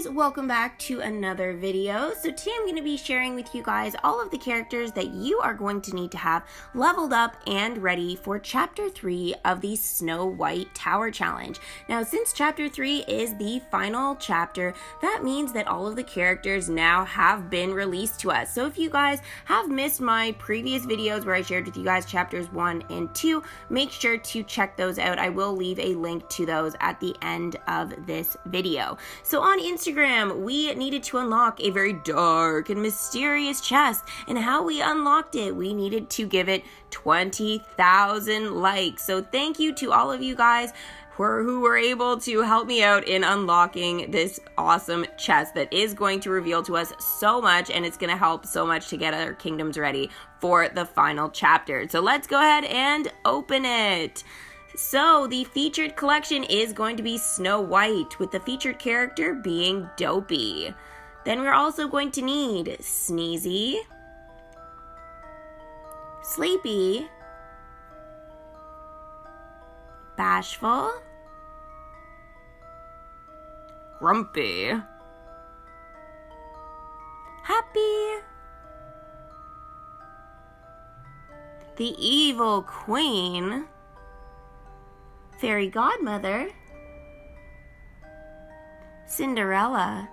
guys, welcome back to another video. So today I'm going to be sharing with you guys all of the characters that you are going to need to have leveled up and ready for Chapter 3 of the Snow White Tower Challenge. Now since Chapter 3 is the final chapter, that means that all of the characters now have been released to us. So if you guys have missed my previous videos where I shared with you guys Chapters 1 and 2, make sure to check those out. I will leave a link to those at the end of this video. So on Instagram, we needed to unlock a very dark and mysterious chest, and how we unlocked it, we needed to give it 20,000 likes. So thank you to all of you guys who were able to help me out in unlocking this awesome chest that is going to reveal to us so much, and it's going to help so much to get our kingdoms ready for the final chapter. So let's go ahead and open it. So the featured collection is going to be Snow White, with the featured character being Dopey. Then we're also going to need Sneezy, Sleepy, Bashful, Grumpy, Happy, the Evil Queen, Fairy Godmother, Cinderella,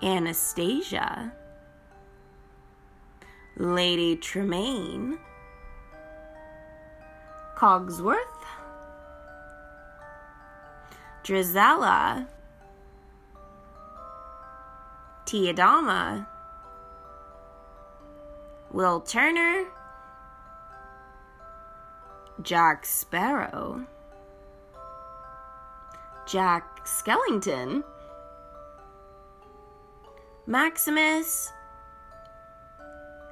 Anastasia, Lady Tremaine, Cogsworth, Drizella, Tiadama, Will Turner, Jack Sparrow, Jack Skellington, Maximus,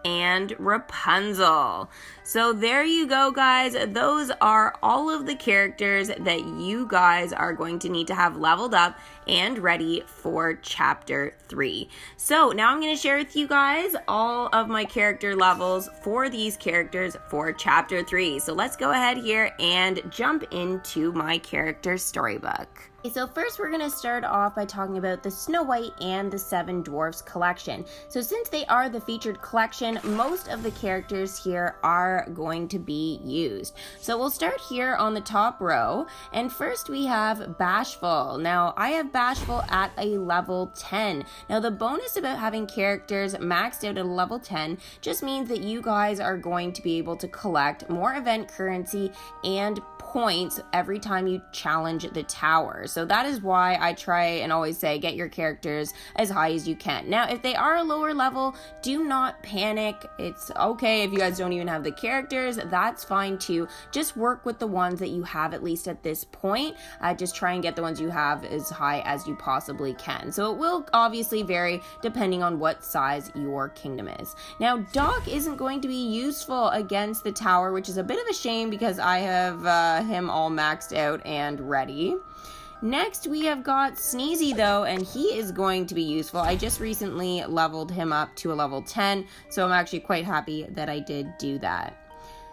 and Rapunzel. So there you go, guys. Those are all of the characters that you guys are going to need to have leveled up and ready for Chapter 3. So now I'm going to share with you guys all of my character levels for these characters for Chapter 3. So let's go ahead here and jump into my character storybook. Okay, so first we're going to start off by talking about the Snow White and the Seven Dwarfs collection. So since they are the featured collection, most of the characters here are going to be used. So we'll start here on the top row, and first we have Bashful. Now I have Bashful at a level 10. Now the bonus about having characters maxed out at a level 10 just means that you guys are going to be able to collect more event currency and points every time you challenge the tower. So that is why I try and always say get your characters as high as you can. Now if they are a lower level, do not panic. It's okay if you guys don't even have the characters, that's fine too. Just work with the ones that you have, at least at this point. Just try and get the ones you have as high as you possibly can. So it will obviously vary depending on what size your kingdom is. Now Doc isn't going to be useful against the tower, which is a bit of a shame because I have him all maxed out and ready. Next we have got Sneezy though, and he is going to be useful. I just recently leveled him up to a level 10, so I'm actually quite happy that I did do that.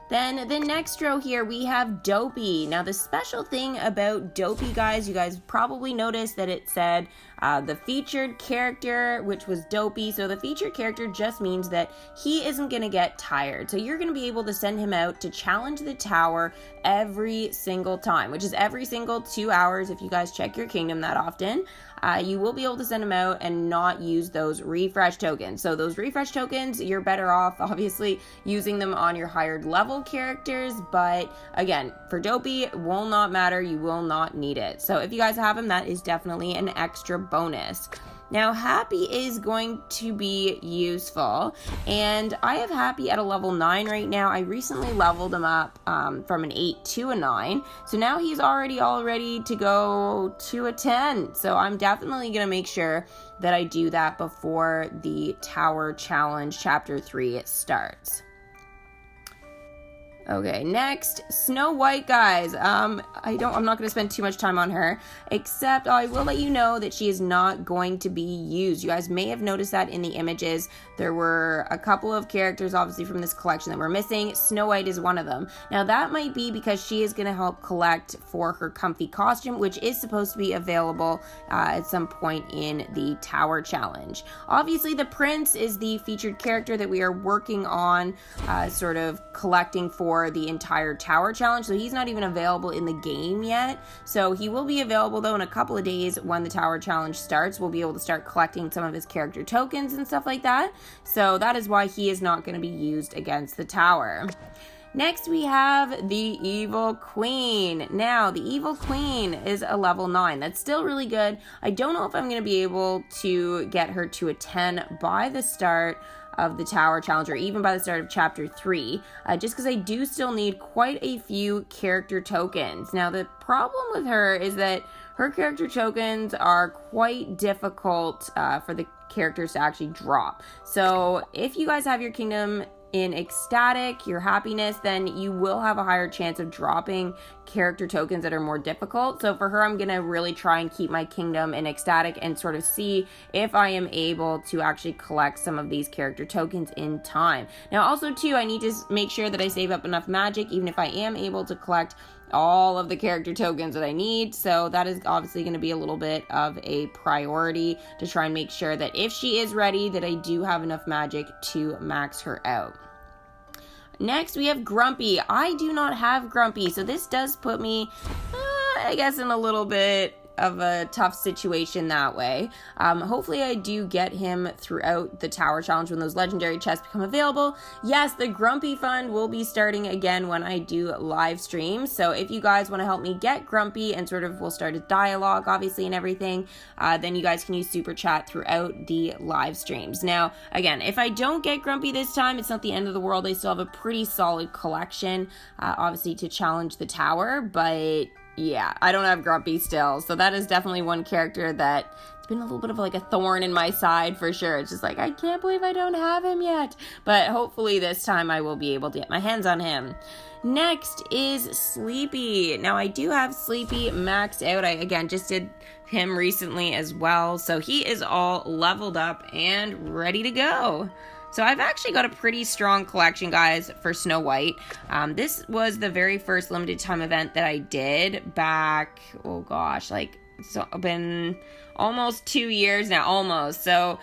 Then the next row here we have Dopey. Now the special thing about Dopey, guys, you guys probably noticed that it said the featured character, which was Dopey. So the featured character just means that he isn't going to get tired. So you're going to be able to send him out to challenge the tower every single time, which is every single 2 hours if you guys check your kingdom that often. You will be able to send them out and not use those refresh tokens. So those refresh tokens, you're better off obviously using them on your higher level characters, but again, for Dopey, it will not matter. You will not need it. So if you guys have him, that is definitely an extra bonus. Now Happy is going to be useful, and I have Happy at a level 9 right now. I recently leveled him up from an 8 to a 9, so now he's already all ready to go to a 10. So I'm definitely going to make sure that I do that before the Tower Challenge Chapter 3 starts. Okay, next, Snow White, guys. I'm not going to spend too much time on her, except I will let you know that she is not going to be used. You guys may have noticed that in the images. There were a couple of characters, obviously, from this collection that were missing. Snow White is one of them. Now, that might be because she is going to help collect for her comfy costume, which is supposed to be available at some point in the Tower Challenge. Obviously, the Prince is the featured character that we are working on, sort of collecting for the entire Tower Challenge, so he's not even available in the game yet. So he will be available though in a couple of days when the Tower Challenge starts. We'll be able to start collecting some of his character tokens and stuff like that. So that is why he is not going to be used against the tower. Next, we have the Evil Queen. Now, the Evil Queen is a level 9. That's still really good. I don't know if I'm going to be able to get her to a 10 by the start of the Tower Challenge, or even by the start of Chapter 3, just because I do still need quite a few character tokens. Now, the problem with her is that her character tokens are quite difficult for the characters to actually drop. So, if you guys have your kingdom in ecstatic, your happiness, then you will have a higher chance of dropping character tokens that are more difficult. So for her, I'm gonna really try and keep my kingdom in ecstatic and sort of see if I am able to actually collect some of these character tokens in time. Now also too, I need to make sure that I save up enough magic, even if I am able to collect all of the character tokens that I need. So that is obviously going to be a little bit of a priority to try and make sure that if she is ready, that I do have enough magic to max her out. Next, we have Grumpy. I do not have Grumpy, so this does put me, I guess, in a little bit of a tough situation that way. Hopefully I do get him throughout the Tower Challenge when those legendary chests become available. Yes, the Grumpy Fund will be starting again when I do live streams. So if you guys want to help me get Grumpy and sort of we'll start a dialogue, obviously, and everything, then you guys can use Super Chat throughout the live streams. Now, again, if I don't get Grumpy this time, it's not the end of the world. I still have a pretty solid collection, obviously, to challenge the tower, but yeah, I don't have Grumpy still, so that is definitely one character that it's been a little bit of like a thorn in my side for sure. It's just like, I can't believe I don't have him yet, but hopefully this time I will be able to get my hands on him. Next is Sleepy. Now I do have Sleepy maxed out. I again just did him recently as well, so he is all leveled up and ready to go. So I've actually got a pretty strong collection, guys, for Snow White. This was the very first limited time event that I did back, oh gosh, like it's been almost 2 years now, almost. So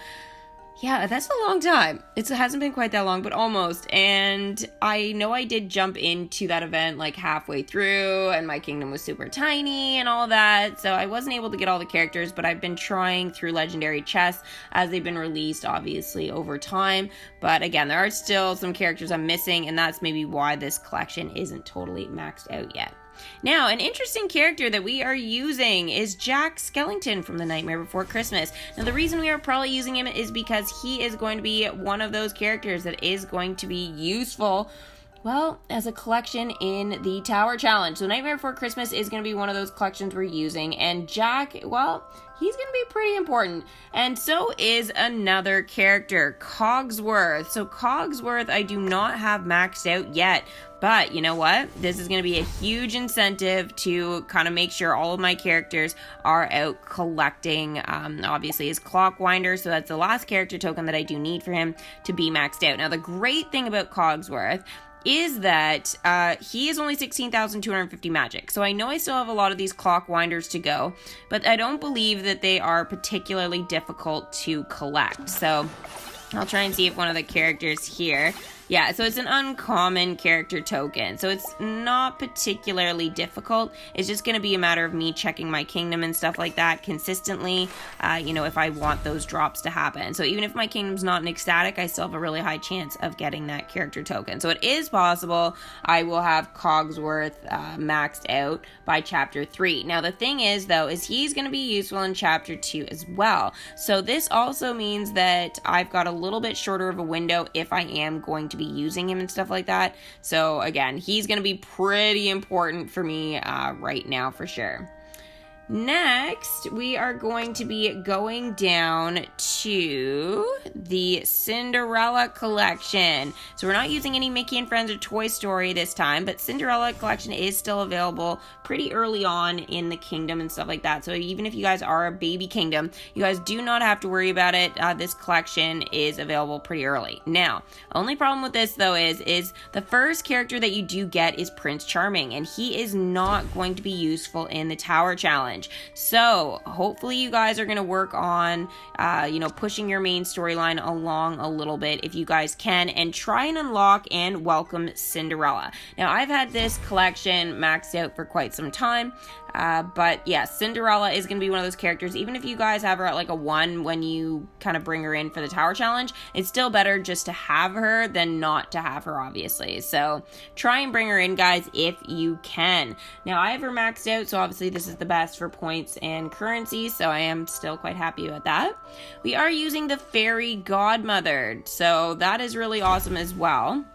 yeah, that's a long time. It hasn't been quite that long, but almost. And I know I did jump into that event like halfway through, and my kingdom was super tiny and all that. So I wasn't able to get all the characters, but I've been trying through legendary chests as they've been released, obviously, over time. But again, there are still some characters I'm missing, and that's maybe why this collection isn't totally maxed out yet. Now, an interesting character that we are using is Jack Skellington from The Nightmare Before Christmas. Now, the reason we are probably using him is because he is going to be one of those characters that is going to be useful, well, as a collection in the Tower Challenge. So Nightmare Before Christmas is going to be one of those collections we're using, and Jack, well, he's going to be pretty important. And so is another character, Cogsworth. So Cogsworth I do not have maxed out yet, but you know what? This is going to be a huge incentive to kind of make sure all of my characters are out collecting, obviously, his Clockwinder. So that's the last character token that I do need for him to be maxed out. Now, the great thing about Cogsworth is that he is only 16,250 magic. So I know I still have a lot of these Clockwinders to go, but I don't believe that they are particularly difficult to collect. So I'll try and see if one of the characters here. Yeah, so it's an uncommon character token. So it's not particularly difficult. It's just going to be a matter of me checking my kingdom and stuff like that consistently, if I want those drops to happen. So even if my kingdom's not in ecstatic, I still have a really high chance of getting that character token. So it is possible I will have Cogsworth maxed out by Chapter 3. Now the thing is, though, is he's going to be useful in Chapter 2 as well. So this also means that I've got a little bit shorter of a window if I am going to be using him and stuff like that. So again, he's going to be pretty important for me right now for sure. Next, we are going to be going down to the Cinderella collection. So we're not using any Mickey and Friends or Toy Story this time, but Cinderella collection is still available pretty early on in the kingdom and stuff like that. So even if you guys are a baby kingdom, you guys do not have to worry about it. This collection is available pretty early. Now, only problem with this though is the first character that you do get is Prince Charming, and he is not going to be useful in the Tower Challenge. So hopefully you guys are going to work on, pushing your main storyline along a little bit if you guys can, and try and unlock and welcome Cinderella. Now, I've had this collection maxed out for quite some time. But yeah, Cinderella is going to be one of those characters. Even if you guys have her at like a 1 when you kind of bring her in for the Tower Challenge, it's still better just to have her than not to have her, obviously. So try and bring her in, guys, if you can. Now, I have her maxed out, so obviously this is the best for points and currency, so I am still quite happy with that. We are using the Fairy Godmother, so that is really awesome as well.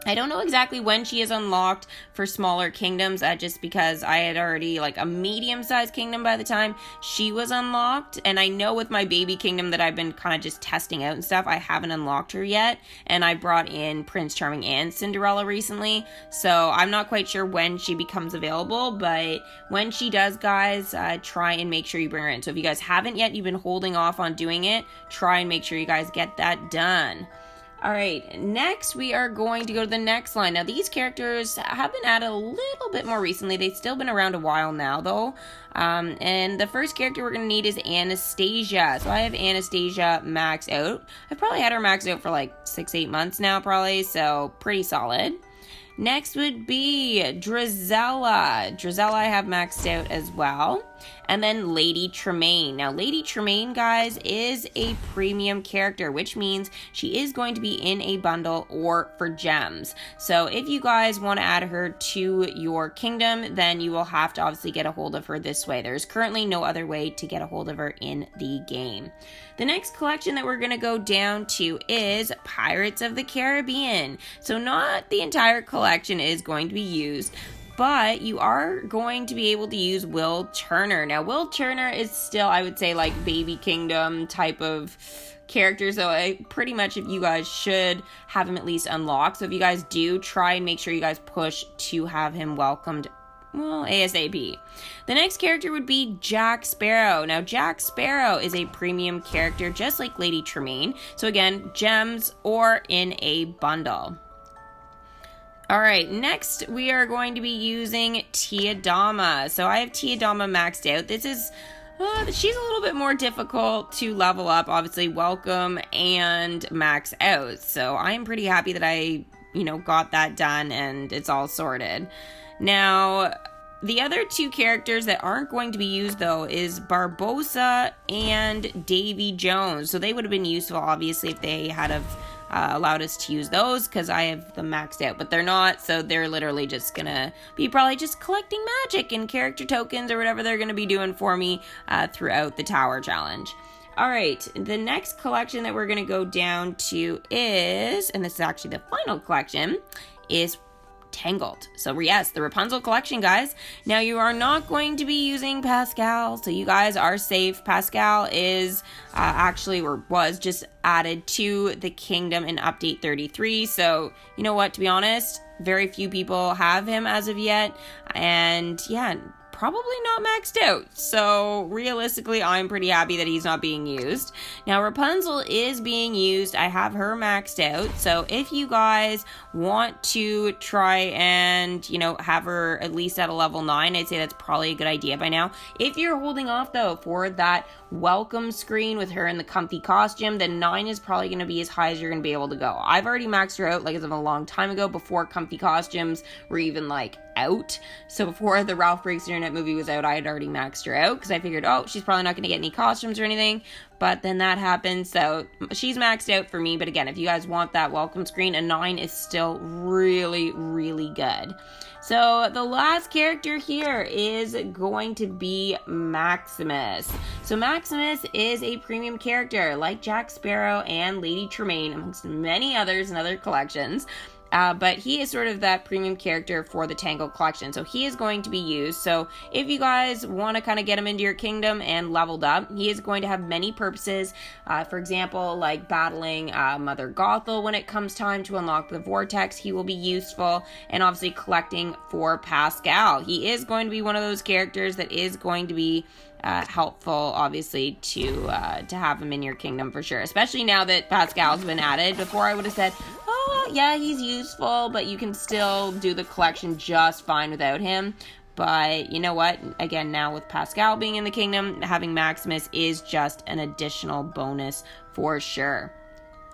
I don't know exactly when she is unlocked for smaller kingdoms, just because I had already like a medium-sized kingdom by the time she was unlocked. And I know with my baby kingdom that I've been kind of just testing out and stuff, I haven't unlocked her yet. And I brought in Prince Charming and Cinderella recently, so I'm not quite sure when she becomes available. But when she does, guys, try and make sure you bring her in. So if you guys haven't yet, you've been holding off on doing it, try and make sure you guys get that done. All right, next we are going to go to the next line. Now, these characters have been added a little bit more recently. They've still been around a while now, though. And the first character we're going to need is Anastasia. So I have Anastasia maxed out. I've probably had her maxed out for like 6-8 months now, probably, so pretty solid. Next would be DRIZELLA. DRIZELLA I have maxed out as well. And then Lady Tremaine. Now, Lady Tremaine, guys, is a premium character, which means she is going to be in a bundle or for gems. So if you guys want to add her to your kingdom, then you will have to obviously get a hold of her this way. There's currently no other way to get a hold of her in the game. The next collection that we're going to go down to is Pirates of the Caribbean. So not the entire collection is going to be used, but you are going to be able to use Will Turner. Now, Will Turner is still, I would say, like Baby Kingdom type of character, so pretty much if you guys should have him at least unlocked. So if you guys do, try and make sure you guys push to have him welcomed, well, ASAP. The next character would be Jack Sparrow. Now, Jack Sparrow is a premium character, just like Lady Tremaine. So again, gems or in a bundle. All right, next we are going to be using Tiadama. So I have Tiadama maxed out. This is, she's a little bit more difficult to level up, obviously welcome and max out. So I'm pretty happy that I, got that done and it's all sorted. Now, the other two characters that aren't going to be used, though, is Barbossa and Davy Jones. So they would have been useful, obviously, if they had allowed us to use those, because I have them maxed out, but they're not, so they're literally just gonna be probably just collecting magic and character tokens or whatever they're gonna be doing for me throughout the Tower Challenge. All right, the next collection that we're gonna go down to is, and this is actually the final collection, is Tangled. So yes, the Rapunzel collection, guys. Now, you are not going to be using Pascal, so you guys are safe. Pascal is was just added to the kingdom in update 33. So you know what, to be honest, very few people have him as of yet, and yeah, probably not maxed out. So realistically, I'm pretty happy that he's not being used. Now, Rapunzel is being used. I have her maxed out. So if you guys want to try and, have her at least at a level 9, I'd say that's probably a good idea by now. If you're holding off, though, for that welcome screen with her in the comfy costume, then 9 is probably going to be as high as you're going to be able to go. I've already maxed her out, like, as of a long time ago, before comfy costumes were even, out. So before the Ralph Breaks the Internet movie was out, I had already maxed her out, because I figured, she's probably not going to get any costumes or anything. But then that happened, so she's maxed out for me. But again, if you guys want that welcome screen, a 9 is still really, really good. So the last character here is going to be Maximus. So Maximus is a premium character, like Jack Sparrow and Lady Tremaine, amongst many others in other collections. but he is sort of that premium character for the Tangled collection, so he is going to be used. So if you guys want to kind of get him into your kingdom and leveled up, he is going to have many purposes. For example, like battling Mother Gothel when it comes time to unlock the vortex, he will be useful, and obviously collecting for Pascal. He is going to be one of those characters that is going to be helpful, obviously, to have him in your kingdom for sure, especially now that Pascal's been added. Before I would have said, oh yeah, he's useful, but you can still do the collection just fine without him. But you know what, again, now with Pascal being in the kingdom, having Maximus is just an additional bonus for sure.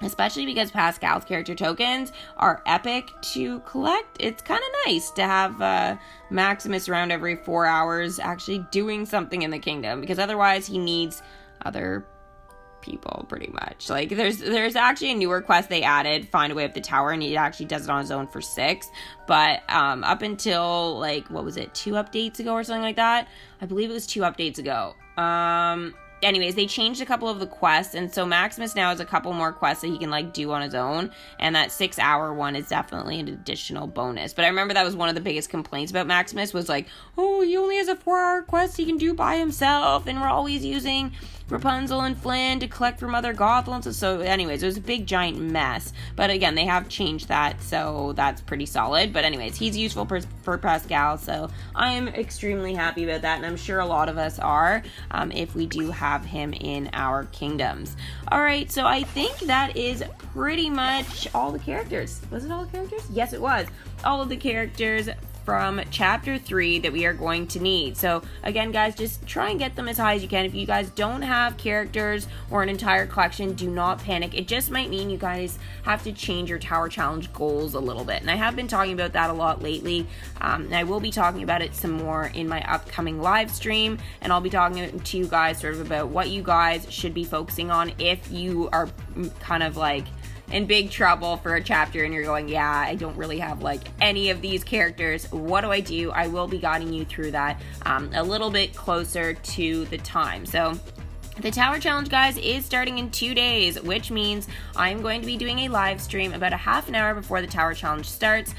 Especially because Pascal's character tokens are epic to collect. It's kind of nice to have Maximus around every 4 hours actually doing something in the kingdom, because otherwise he needs other people pretty much. Like there's actually a newer quest they added, find a way up the tower, and he actually does it on his own for 6. But up until like, what was it, 2 updates ago or something like that? I believe it was 2 updates ago. Anyways, they changed a couple of the quests, and so Maximus now has a couple more quests that he can like do on his own, and that 6-hour one is definitely an additional bonus. But I remember that was one of the biggest complaints about Maximus, was like, oh, he only has a 4-hour quest he can do by himself, and we're always using Rapunzel and Flynn to collect for Mother Gothel. So anyways, it was a big giant mess. But again, they have changed that, so that's pretty solid. But anyways, he's useful for Pascal, so I am extremely happy about that, and I'm sure a lot of us are, if we do have him in our kingdoms. Alright, so I think that is pretty much all the characters. Was it all the characters? Yes, it was. All of the characters from chapter 3 that we are going to need. So again, guys, just try and get them as high as you can. If you guys don't have characters or an entire collection, do not panic. It just might mean you guys have to change your tower challenge goals a little bit, and I have been talking about that a lot lately, and I will be talking about it some more in my upcoming live stream, and I'll be talking to you guys sort of about what you guys should be focusing on if you are kind of like in big trouble for a chapter and you're going, yeah, I don't really have like any of these characters. What do I do? I will be guiding you through that a little bit closer to the time. So the Tower Challenge, guys, is starting in 2 days, which means I'm going to be doing a live stream about a half an hour before the Tower Challenge starts.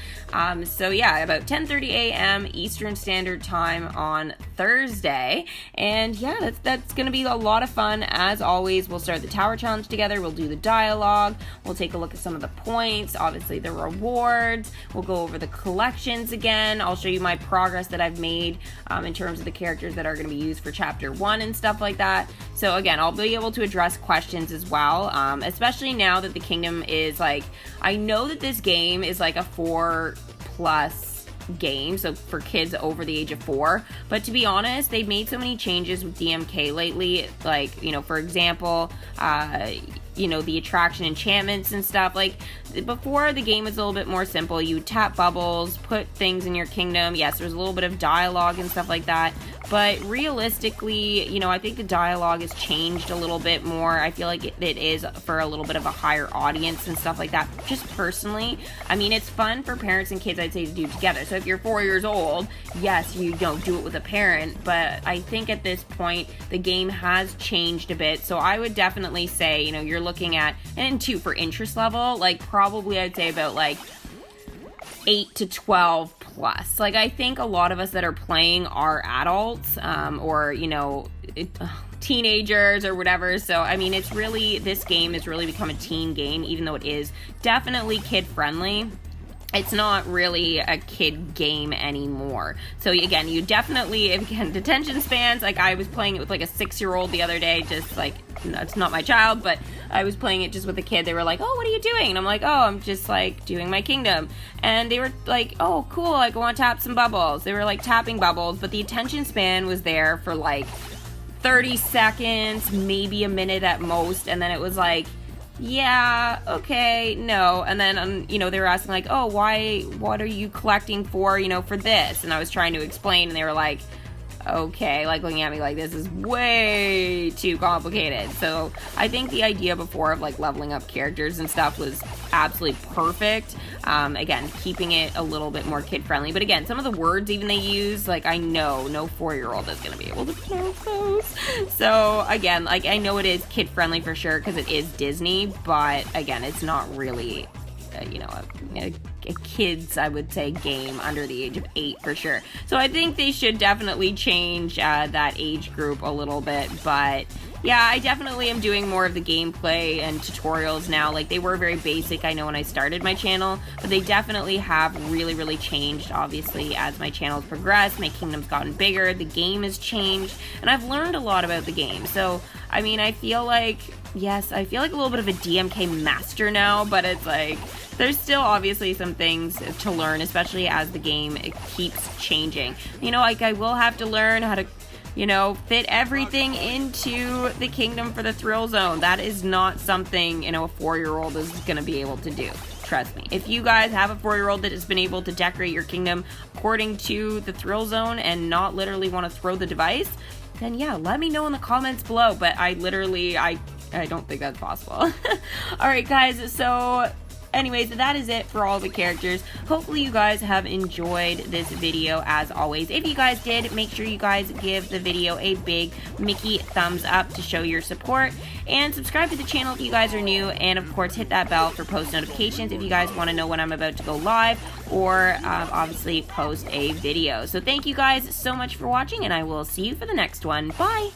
So yeah, about 10:30 a.m. Eastern Standard Time on Thursday. And yeah, that's going to be a lot of fun. As always, we'll start the Tower Challenge together. We'll do the dialogue. We'll take a look at some of the points, obviously the rewards. We'll go over the collections again. I'll show you my progress that I've made in terms of the characters that are going to be used for Chapter 1 and stuff like that. So again, I'll be able to address questions as well, especially now that the kingdom is like, I know that this game is like a 4+ game, so for kids over the age of 4, but to be honest, they've made so many changes with DMK lately, like, you know, for example, you know, the attraction enchantments and stuff. Like, before, the game was a little bit more simple. You would tap bubbles, put things in your kingdom. Yes, there's a little bit of dialogue and stuff like that, but realistically, you know, I think the dialogue has changed a little bit more. I feel like it is for a little bit of a higher audience and stuff like that. Just personally, I mean, it's fun for parents and kids, I'd say, to do together. So if you're 4 years old, yes, you don't do it with a parent, but I think at this point, the game has changed a bit. So I would definitely say, you know, you're looking at, and 2 for interest level, like probably I'd say about like 8 to 12 plus. Like, I think a lot of us that are playing are adults, or, you know, teenagers or whatever. So, I mean, it's really, this game has really become a teen game, even though it is definitely kid friendly. It's not really a kid game anymore. So again, you definitely, again, detention spans, like I was playing it with like a 6-year-old the other day, just like, it's not my child, but I was playing it just with a kid. They were like, oh, what are you doing? And I'm like, oh, I'm just like doing my kingdom. And they were like, oh, cool, like I want to tap some bubbles. They were like tapping bubbles, but the attention span was there for like 30 seconds, maybe a minute at most. And then it was like, yeah, okay, no. And then, you know, they were asking like, oh, what are you collecting for, you know, for this? And I was trying to explain, and they were like, okay, like looking at me like this is way too complicated. So I think the idea before of like leveling up characters and stuff was absolutely perfect. Again, keeping it a little bit more kid friendly, but again, some of the words even they use, like I know no 4-year-old is going to be able to pronounce those. So again, like I know it is kid friendly for sure because it is Disney, but again, it's not really you know, a kid's, I would say, game under the age of 8 for sure. So I think they should definitely change that age group a little bit, but yeah, I definitely am doing more of the gameplay and tutorials now. Like, they were very basic, I know, when I started my channel, but they definitely have really changed, obviously, as my channel's progressed. My kingdom's gotten bigger, the game has changed, and I've learned a lot about the game. So, I mean, I feel like, yes, I feel like a little bit of a DMK master now, but it's like, there's still obviously some things to learn, especially as the game keeps changing. You know, like, I will have to learn how to, you know, fit everything into the kingdom for the thrill zone. That is not something, you know, a 4-year-old is going to be able to do. Trust me. If you guys have a 4-year-old that has been able to decorate your kingdom according to the thrill zone and not literally want to throw the device, then yeah, let me know in the comments below. But I don't think that's possible. Alright guys, so anyways, that is it for all the characters. Hopefully you guys have enjoyed this video as always. If you guys did, make sure you guys give the video a big Mickey thumbs up to show your support. And subscribe to the channel if you guys are new. And of course, hit that bell for post notifications if you guys want to know when I'm about to go live or obviously post a video. So thank you guys so much for watching, and I will see you for the next one. Bye!